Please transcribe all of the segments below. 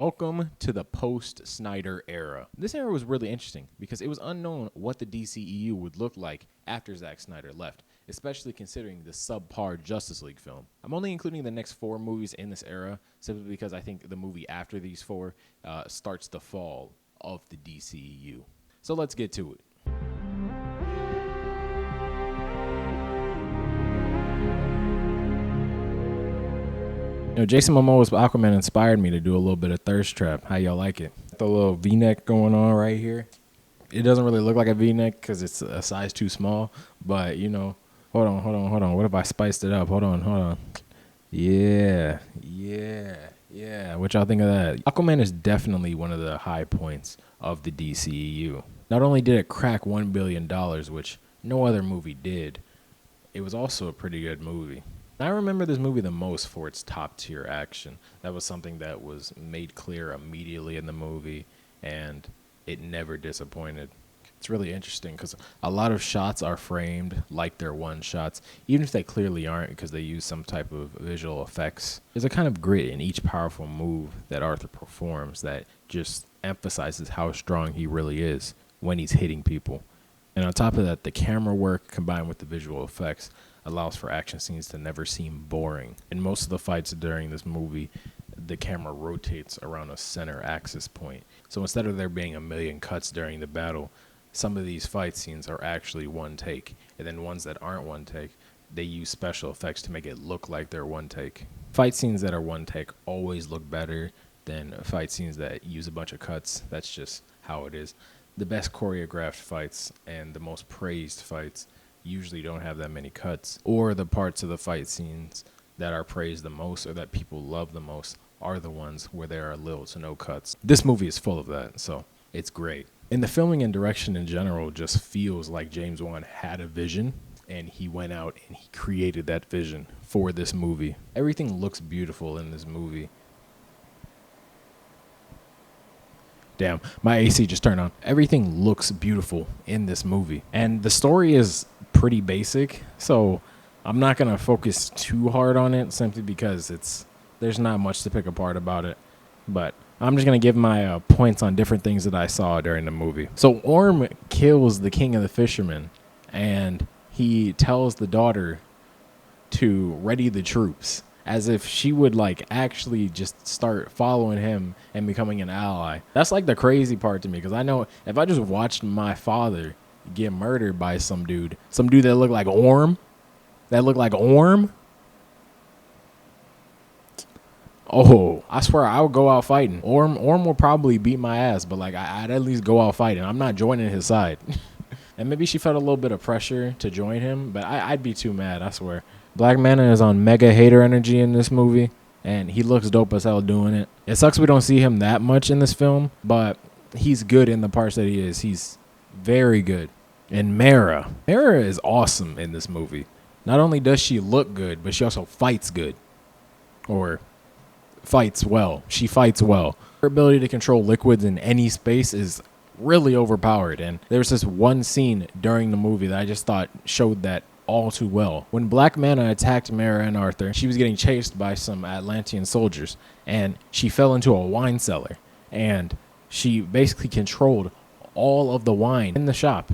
Welcome to the post-Snyder era. This era was really interesting because it was unknown what the DCEU would look like after Zack Snyder left, especially considering the subpar Justice League film. I'm only including the next 4 movies in this era simply because I think the movie after these 4 starts the fall of the DCEU. So let's get to it. Jason Momoa's Aquaman inspired me to do a little bit of Thirst Trap. How y'all like it? The little V-neck going on right here. It doesn't really look like a V-neck because it's a size too small, but hold on. What if I spiced it up? Hold on. Yeah. What y'all think of that? Aquaman is definitely one of the high points of the DCEU. Not only did it crack $1 billion, which no other movie did, it was also a pretty good movie. I remember this movie the most for its top-tier action. That was something that was made clear immediately in the movie, and it never disappointed. It's really interesting because a lot of shots are framed like they're one-shots, even if they clearly aren't because they use some type of visual effects. There's a kind of grit in each powerful move that Arthur performs that just emphasizes how strong he really is when he's hitting people. And on top of that, the camera work combined with the visual effects allows for action scenes to never seem boring. In most of the fights during this movie, the camera rotates around a center axis point. So instead of there being a million cuts during the battle, some of these fight scenes are actually one take. And then ones that aren't one take, they use special effects to make it look like they're one take. Fight scenes that are one take always look better than fight scenes that use a bunch of cuts. That's just how it is. The best choreographed fights and the most praised fights usually don't have that many cuts, or the parts of the fight scenes that are praised the most or that people love the most are the ones where there are little to no cuts. This movie is full of that, so it's great. And the filming and direction in general just feels like James Wan had a vision and he went out and he created that vision for this movie. Everything looks beautiful in this movie. Damn, my AC just turned on. Everything looks beautiful in this movie. And the story is pretty basic, so I'm not going to focus too hard on it simply because there's not much to pick apart about it. But I'm just going to give my points on different things that I saw during the movie. So Orm kills the king of the fishermen, and he tells the daughter to ready the troops, as if she would actually just start following him and becoming an ally. That's the crazy part to me, because I know if I just watched my father get murdered by some dude that looked like Orm, oh, I swear I would go out fighting. Orm will probably beat my ass, but I'd at least go out fighting. I'm not joining his side. And maybe she felt a little bit of pressure to join him, but I'd be too mad, I swear. Black Manta is on mega hater energy in this movie, and he looks dope as hell doing it. It sucks we don't see him that much in this film, but he's good in the parts that he is. He's very good. And Mara is awesome in this movie. Not only does she look good, but she also fights good. Or fights well. She fights well. Her ability to control liquids in any space is really overpowered. And there's this one scene during the movie that I just thought showed that all too well. When Black Manta attacked Mara and Arthur, she was getting chased by some Atlantean soldiers, and she fell into a wine cellar, and she basically controlled all of the wine in the shop,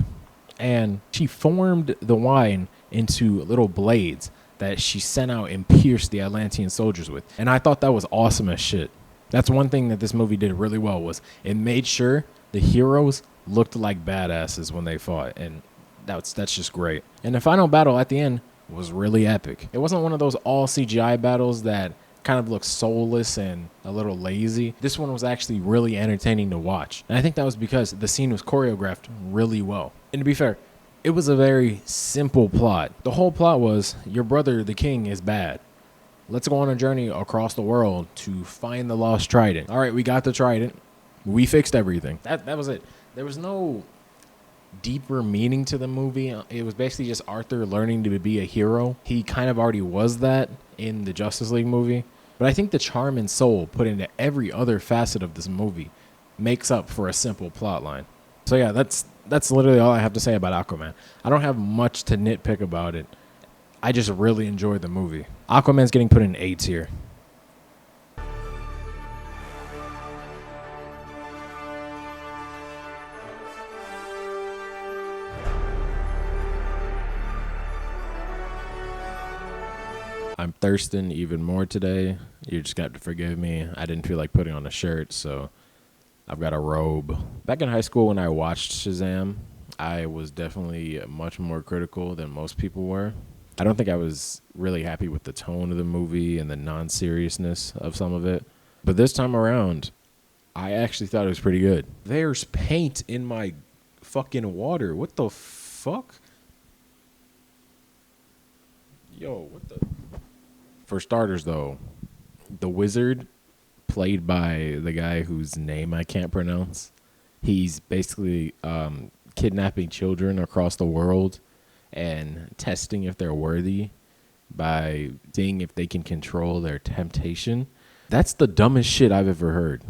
and she formed the wine into little blades that she sent out and pierced the Atlantean soldiers with. And I thought that was awesome as shit. That's one thing that this movie did really well, was it made sure the heroes looked like badasses when they fought, and that's just great. And the final battle at the end was really epic. It wasn't one of those all CGI battles that kind of looked soulless and a little lazy. This one was actually really entertaining to watch. And I think that was because the scene was choreographed really well. And to be fair, it was a very simple plot. The whole plot was, your brother, the king, is bad. Let's go on a journey across the world to find the lost trident. All right, we got the trident. We fixed everything. That was it. There was no deeper meaning to the movie. It was basically just Arthur learning to be a hero. He kind of already was that in the Justice League movie. But I think the charm and soul put into every other facet of this movie makes up for a simple plot line. So yeah, that's literally all I have to say about Aquaman. I don't have much to nitpick about it. I just really enjoyed the movie. Aquaman's getting put in A tier. I'm thirsting even more today. You're just going to have to forgive me. I didn't feel like putting on a shirt, so I've got a robe. Back in high school when I watched Shazam, I was definitely much more critical than most people were. I don't think I was really happy with the tone of the movie and the non-seriousness of some of it. But this time around, I actually thought it was pretty good. There's paint in my fucking water. What the fuck? Yo, what the? For starters, though, the wizard, played by the guy whose name I can't pronounce, he's basically kidnapping children across the world and testing if they're worthy by seeing if they can control their temptation. That's the dumbest shit I've ever heard.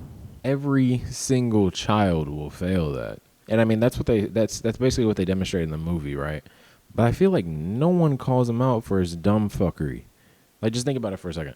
Every single child will fail that. And I mean, that's basically what they demonstrate in the movie, right? But I feel like no one calls him out for his dumb fuckery. Like, just think about it for a second.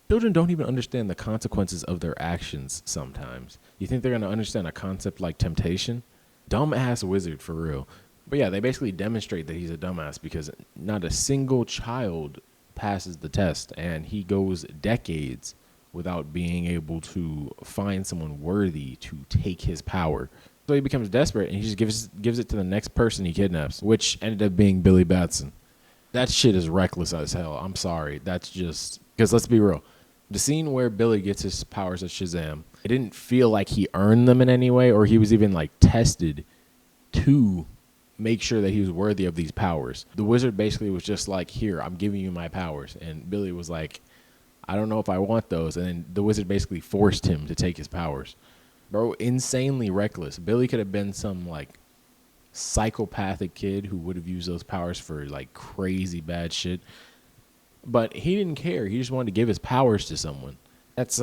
Children don't even understand the consequences of their actions sometimes. You think they're going to understand a concept like temptation? Dumbass wizard, for real. But yeah, they basically demonstrate that he's a dumbass because not a single child passes the test, and he goes decades without being able to find someone worthy to take his power. So he becomes desperate, and he just gives it to the next person he kidnaps, which ended up being Billy Batson. That shit is reckless as hell. I'm sorry. That's just... Because let's be real. The scene where Billy gets his powers as Shazam, it didn't feel like he earned them in any way, or he was even, like, tested to make sure that he was worthy of these powers. The wizard basically was just like, here, I'm giving you my powers. And Billy was like, I don't know if I want those. And then the wizard basically forced him to take his powers. Bro, insanely reckless. Billy could have been some, like, psychopathic kid who would have used those powers for, like, crazy bad shit. But he didn't care. He just wanted to give his powers to someone. That's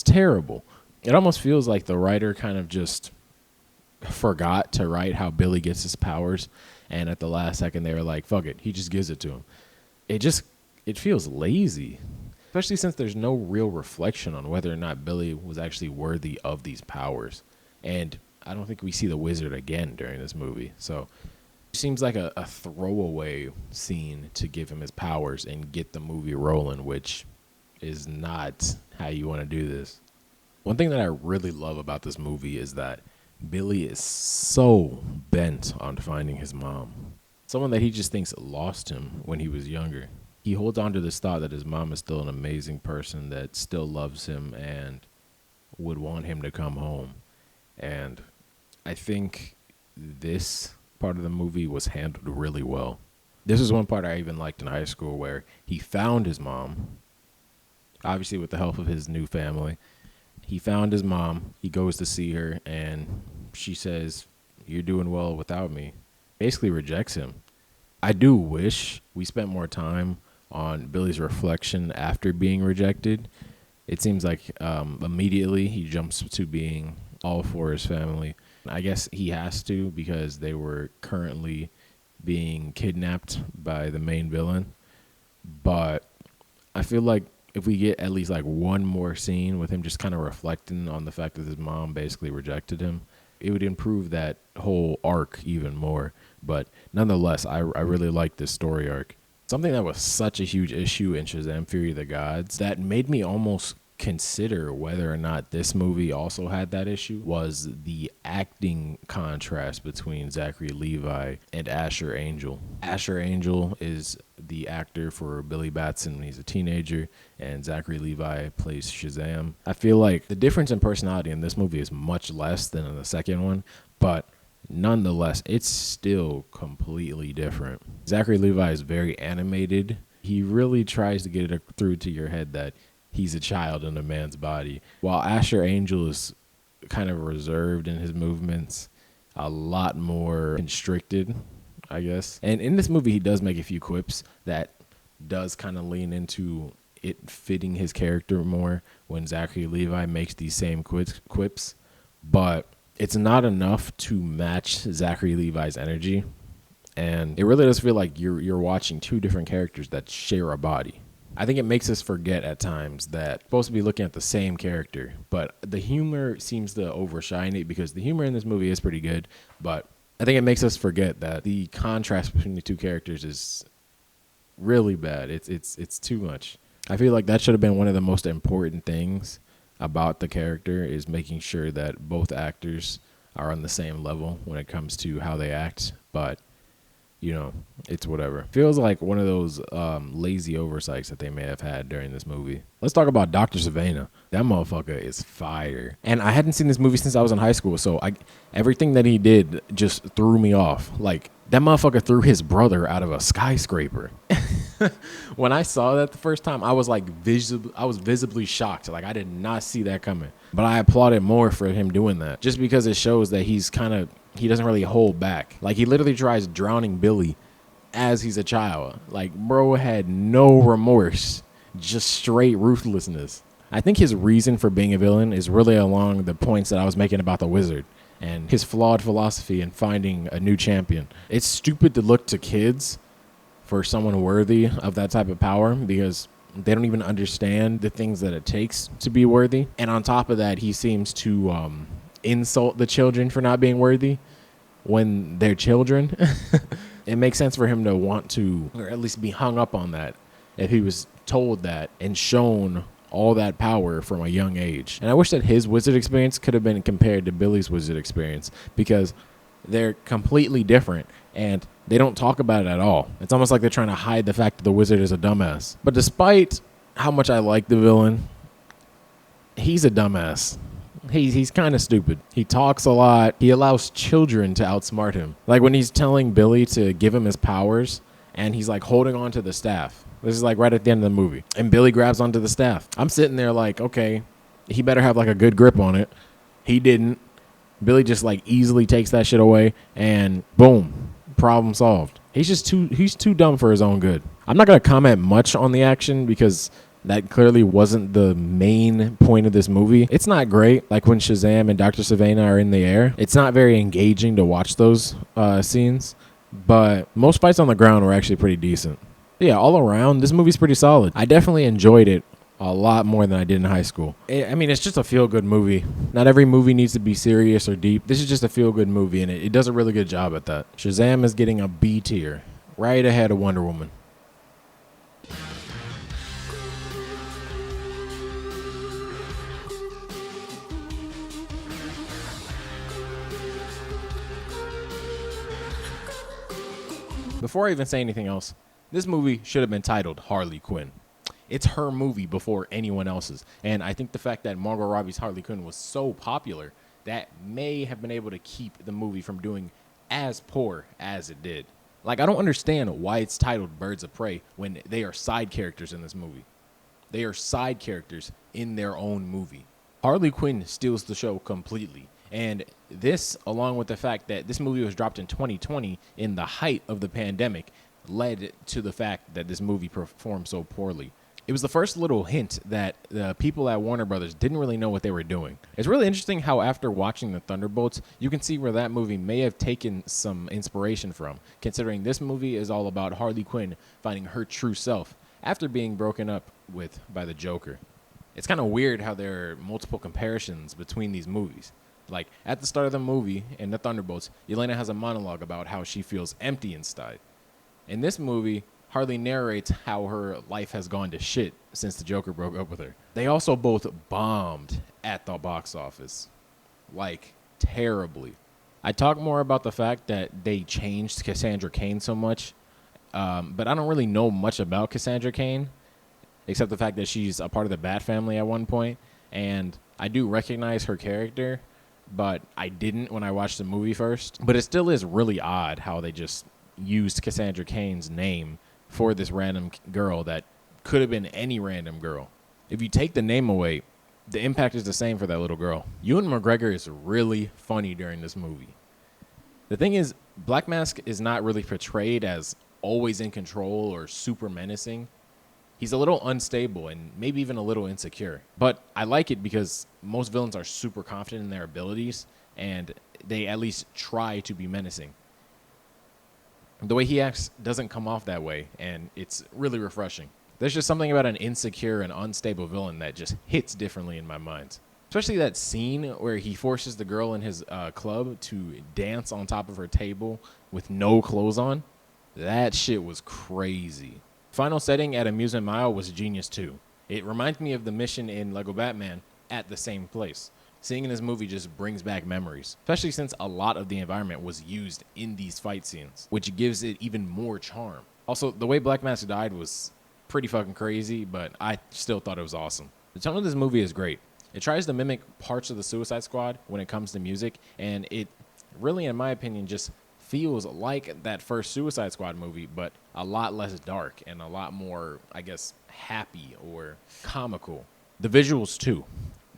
terrible. It almost feels like the writer kind of just forgot to write how Billy gets his powers. And at the last second, they were like, fuck it. He just gives it to him. It feels lazy. Especially since there's no real reflection on whether or not Billy was actually worthy of these powers. And I don't think we see the wizard again during this movie. So it seems like a throwaway scene to give him his powers and get the movie rolling, which is not how you want to do this. One thing that I really love about this movie is that Billy is so bent on finding his mom. Someone that he just thinks lost him when he was younger. He holds on to this thought that his mom is still an amazing person that still loves him and would want him to come home. And I think this part of the movie was handled really well. This is one part I even liked in high school where he found his mom, obviously with the help of his new family. He found his mom, he goes to see her, and she says, "You're doing well without me." Basically rejects him. I do wish we spent more time on Billy's reflection after being rejected. It seems like immediately he jumps to being all for his family. I guess he has to because they were currently being kidnapped by the main villain. But I feel like if we get at least like one more scene with him just kind of reflecting on the fact that his mom basically rejected him, it would improve that whole arc even more. But nonetheless, I really like this story arc. Something that was such a huge issue in Shazam! Fury of the Gods that made me almost consider whether or not this movie also had that issue was the acting contrast between Zachary Levi and Asher Angel. Asher Angel is the actor for Billy Batson when he's a teenager, and Zachary Levi plays Shazam. I feel like the difference in personality in this movie is much less than in the second one, but nonetheless, it's still completely different. Zachary Levi is very animated. He really tries to get it through to your head that he's a child in a man's body, while Asher Angel is kind of reserved in his movements, a lot more constricted, I guess. And in this movie, he does make a few quips that does kind of lean into it fitting his character more when Zachary Levi makes these same quips, but it's not enough to match Zachary Levi's energy, and it really does feel like you're watching two different characters that share a body. I think it makes us forget at times that we're supposed to be looking at the same character, but the humor seems to overshine it because the humor in this movie is pretty good, but I think it makes us forget that the contrast between the two characters is really bad. It's too much. I feel like that should have been one of the most important things about the character, is making sure that both actors are on the same level when it comes to how they act. But it's whatever. Feels like one of those lazy oversights that they may have had during this movie. Let's talk about Dr. Savannah. That motherfucker is fire. And I hadn't seen this movie since I was in high school, so everything that he did just threw me off. Like, that motherfucker threw his brother out of a skyscraper. When I saw that the first time, I was visibly shocked. Like, I did not see that coming. But I applauded more for him doing that, just because it shows that he doesn't really hold back. Like, he literally tries drowning Billy as he's a child. Like, bro had no remorse, just straight ruthlessness. I think his reason for being a villain is really along the points that I was making about the Wizard and his flawed philosophy in finding a new champion. It's stupid to look to kids for someone worthy of that type of power, because they don't even understand the things that it takes to be worthy. And on top of that, he seems to insult the children for not being worthy when they're children. It makes sense for him to want to, or at least be hung up on that, if he was told that and shown all that power from a young age. And I wish that his wizard experience could have been compared to Billy's wizard experience, because they're completely different and they don't talk about it at all. It's almost like they're trying to hide the fact that the wizard is a dumbass. But despite how much I like the villain, he's a dumbass. He's kind of stupid. He talks a lot. He allows children to outsmart him. Like when he's telling Billy to give him his powers and he's like holding on to the staff. This is like right at the end of the movie. And Billy grabs onto the staff. I'm sitting there like, okay, he better have like a good grip on it. He didn't. Billy just like easily takes that shit away and boom, problem solved. He's too dumb for his own good. I'm not going to comment much on the action because that clearly wasn't the main point of this movie. It's not great. Like when Shazam and Dr. Savannah are in the air, it's not very engaging to watch those scenes, but most fights on the ground were actually pretty decent. Yeah, all around, this movie's pretty solid. I definitely enjoyed it a lot more than I did in high school. It's just a feel-good movie. Not every movie needs to be serious or deep. This is just a feel-good movie, and it does a really good job at that. Shazam is getting a B tier, right ahead of Wonder Woman. Before I even say anything else, this movie should have been titled Harley Quinn. It's her movie before anyone else's. And I think the fact that Margot Robbie's Harley Quinn was so popular, that may have been able to keep the movie from doing as poor as it did. Like, I don't understand why it's titled Birds of Prey when they are side characters in this movie. They are side characters in their own movie. Harley Quinn steals the show completely. And this, along with the fact that this movie was dropped in 2020 in the height of the pandemic, led to the fact that this movie performed so poorly. It was the first little hint that the people at Warner Brothers didn't really know what they were doing. It's really interesting how after watching The Thunderbolts, you can see where that movie may have taken some inspiration from, considering this movie is all about Harley Quinn finding her true self after being broken up with by the Joker. It's kind of weird how there are multiple comparisons between these movies. Like, at the start of the movie, in The Thunderbolts, Yelena has a monologue about how she feels empty inside. In this movie, Harley narrates how her life has gone to shit since the Joker broke up with her. They also both bombed at the box office. Like, terribly. I talk more about the fact that they changed Cassandra Cain so much, but I don't really know much about Cassandra Cain, except the fact that she's a part of the Bat family at one point, and I do recognize her character, but I didn't when I watched the movie first. But it still is really odd how they just used Cassandra Cain's name for this random girl that could have been any random girl. If you take the name away, the impact is the same for that little girl. Ewan McGregor is really funny during this movie. The thing is, Black Mask is not really portrayed as always in control or super menacing. He's a little unstable and maybe even a little insecure. But I like it because most villains are super confident in their abilities and they at least try to be menacing. The way he acts doesn't come off that way, and it's really refreshing. There's just something about an insecure and unstable villain that just hits differently in my mind. Especially that scene where he forces the girl in his club to dance on top of her table with no clothes on. That shit was crazy. final setting at Amusement Mile was genius too. It reminds me of the mission in Lego Batman at the same place. Seeing in this movie just brings back memories, especially since a lot of the environment was used in these fight scenes, which gives it even more charm. Also, the way Black Mask died was pretty fucking crazy, but I still thought it was awesome. The tone of this movie is great. It tries to mimic parts of the Suicide Squad when it comes to music, and it really, in my opinion, just feels like that first Suicide Squad movie, but a lot less dark and a lot more, I guess, happy or comical. The visuals, too.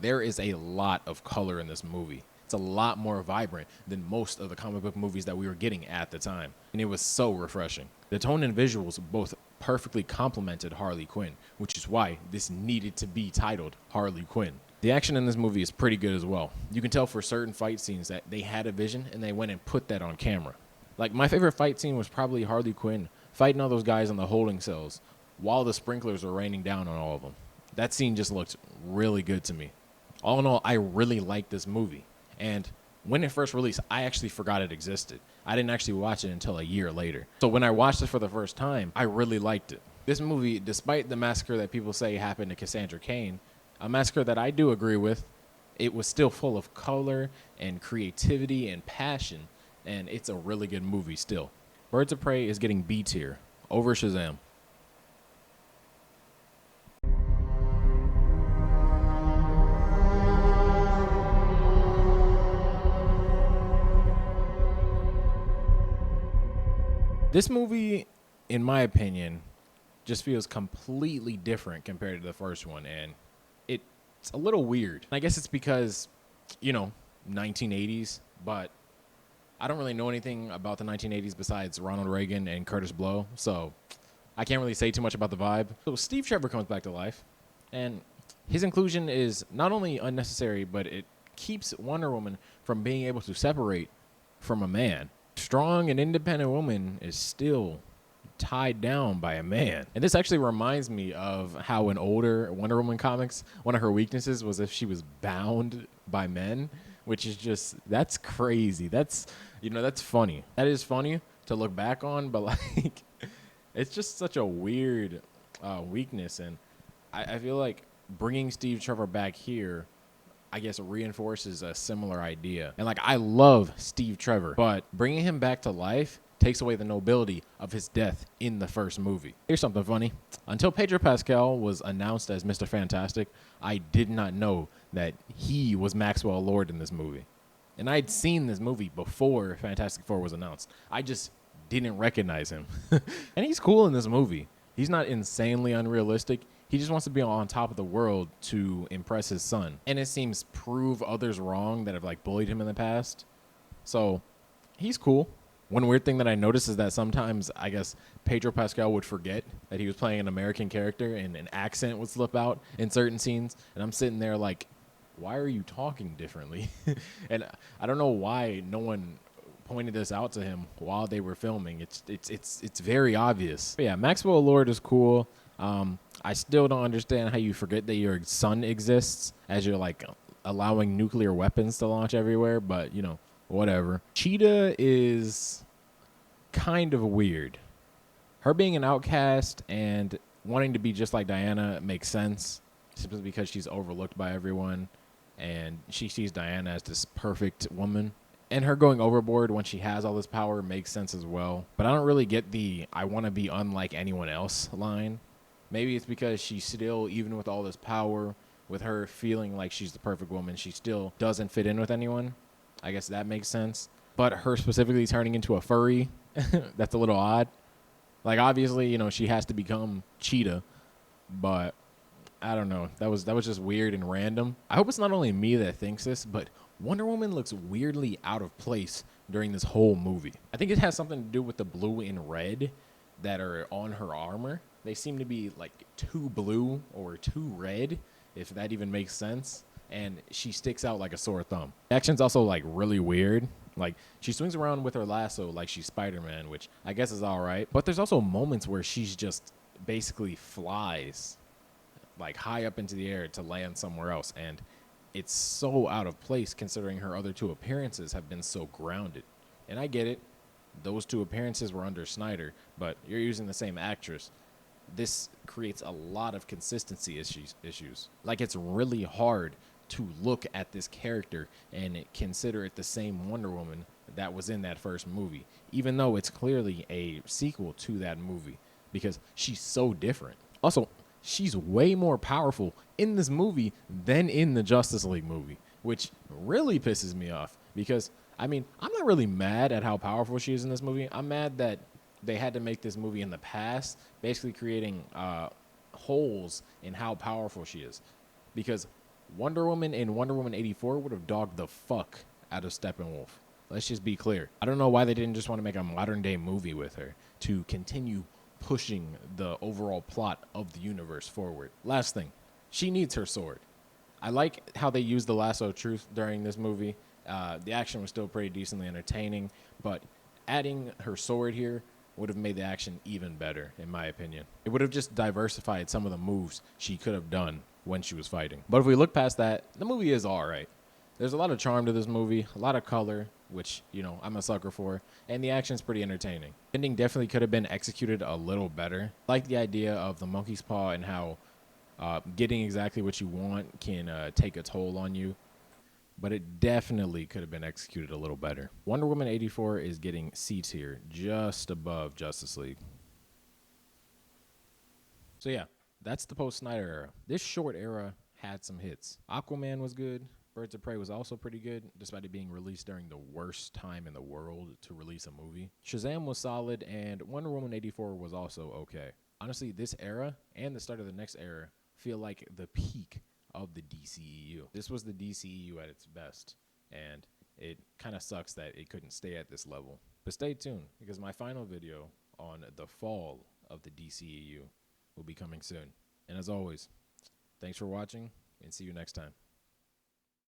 There is a lot of color in this movie. It's a lot more vibrant than most of the comic book movies that we were getting at the time, and it was so refreshing. The tone and visuals both perfectly complemented Harley Quinn, which is why this needed to be titled Harley Quinn. The action in this movie is pretty good as well. You can tell for certain fight scenes that they had a vision and they went and put that on camera. Like, my favorite fight scene was probably Harley Quinn fighting all those guys in the holding cells while the sprinklers were raining down on all of them. That scene just looked really good to me. All in all, I really liked this movie. And when it first released, I actually forgot it existed. I didn't actually watch it until a year later. So when I watched it for the first time, I really liked it. This movie, despite the massacre that people say happened to Cassandra Cain, a massacre that I do agree with, it was still full of color and creativity and passion, and it's a really good movie still. Birds of Prey is getting B tier over Shazam. This movie, in my opinion, just feels completely different compared to the first one, and it's a little weird. I guess it's because, 1980s, but I don't really know anything about the 1980s besides Ronald Reagan and Curtis Blow, so I can't really say too much about the vibe. So Steve Trevor comes back to life, and his inclusion is not only unnecessary, but it keeps Wonder Woman from being able to separate from a man. Strong and independent woman is still tied down by a man. And this actually reminds me of how in older Wonder Woman comics, one of her weaknesses was if she was bound by men, which is just, that's crazy. That's funny. That is funny to look back on, but like, it's just such a weird weakness. And I feel like bringing Steve Trevor back here, I guess, reinforces a similar idea. And like, I love Steve Trevor, but bringing him back to life takes away the nobility of his death in the first movie. Here's something funny. Until Pedro Pascal was announced as Mr. Fantastic, I did not know that he was Maxwell Lord in this movie. And I'd seen this movie before Fantastic Four was announced. I just didn't recognize him. And he's cool in this movie. He's not insanely unrealistic. He just wants to be on top of the world to impress his son. And it seems prove others wrong that have like bullied him in the past. So he's cool. One weird thing that I noticed is that sometimes, I guess, Pedro Pascal would forget that he was playing an American character and an accent would slip out in certain scenes. And I'm sitting there like, why are you talking differently? And I don't know why no one pointed this out to him while they were filming. It's very obvious. But yeah, Maxwell Lord is cool. I still don't understand how you forget that your sun exists as you're like allowing nuclear weapons to launch everywhere, but whatever. Cheetah is kind of weird. Her being an outcast and wanting to be just like Diana makes sense simply because she's overlooked by everyone and she sees Diana as this perfect woman. And her going overboard when she has all this power makes sense as well. But I don't really get the I want to be unlike anyone else line. Maybe it's because she still, even with all this power, with her feeling like she's the perfect woman, she still doesn't fit in with anyone. I guess that makes sense. But her specifically turning into a furry, that's a little odd. Like, obviously, she has to become Cheetah, but I don't know. That was just weird and random. I hope it's not only me that thinks this, but Wonder Woman looks weirdly out of place during this whole movie. I think it has something to do with the blue and red that are on her armor. They seem to be like too blue or too red, if that even makes sense. And she sticks out like a sore thumb. The action's also like really weird. Like, she swings around with her lasso like she's Spider-Man, which I guess is all right. But there's also moments where she's just basically flies like high up into the air to land somewhere else. And it's so out of place considering her other two appearances have been so grounded. And I get it. Those two appearances were under Snyder, but you're using the same actress. this creates a lot of consistency issues. Like, it's really hard to look at this character and consider it the same Wonder Woman that was in that first movie, even though it's clearly a sequel to that movie, because she's so different. Also, she's way more powerful in this movie than in the Justice League movie, which really pisses me off because, I mean, I'm not really mad at how powerful she is in this movie. I'm mad that they had to make this movie in the past, basically creating holes in how powerful she is. Because Wonder Woman in Wonder Woman 84 would have dogged the fuck out of Steppenwolf. Let's just be clear. I don't know why they didn't just want to make a modern day movie with her to continue pushing the overall plot of the universe forward. Last thing, she needs her sword. I like how they used the lasso of truth during this movie. The action was still pretty decently entertaining, but adding her sword here would have made the action even better, in my opinion. It would have just diversified some of the moves she could have done when she was fighting. But if we look past that, the movie is all right. There's a lot of charm to this movie, a lot of color, which, you know, I'm a sucker for, and the action's pretty entertaining. The ending definitely could have been executed a little better. I like the idea of the monkey's paw and how getting exactly what you want can take a toll on you, but it definitely could have been executed a little better. Wonder Woman 84 is getting C tier, just above Justice League. So yeah, that's the post-Snyder era. This short era had some hits. Aquaman was good. Birds of Prey was also pretty good, despite it being released during the worst time in the world to release a movie. Shazam was solid, and Wonder Woman 84 was also okay. Honestly, this era and the start of the next era feel like the peak of the DCEU. This was the DCEU at its best, and it kind of sucks that it couldn't stay at this level. But stay tuned, because my final video on the fall of the DCEU will be coming soon. And as always, thanks for watching, and see you next time.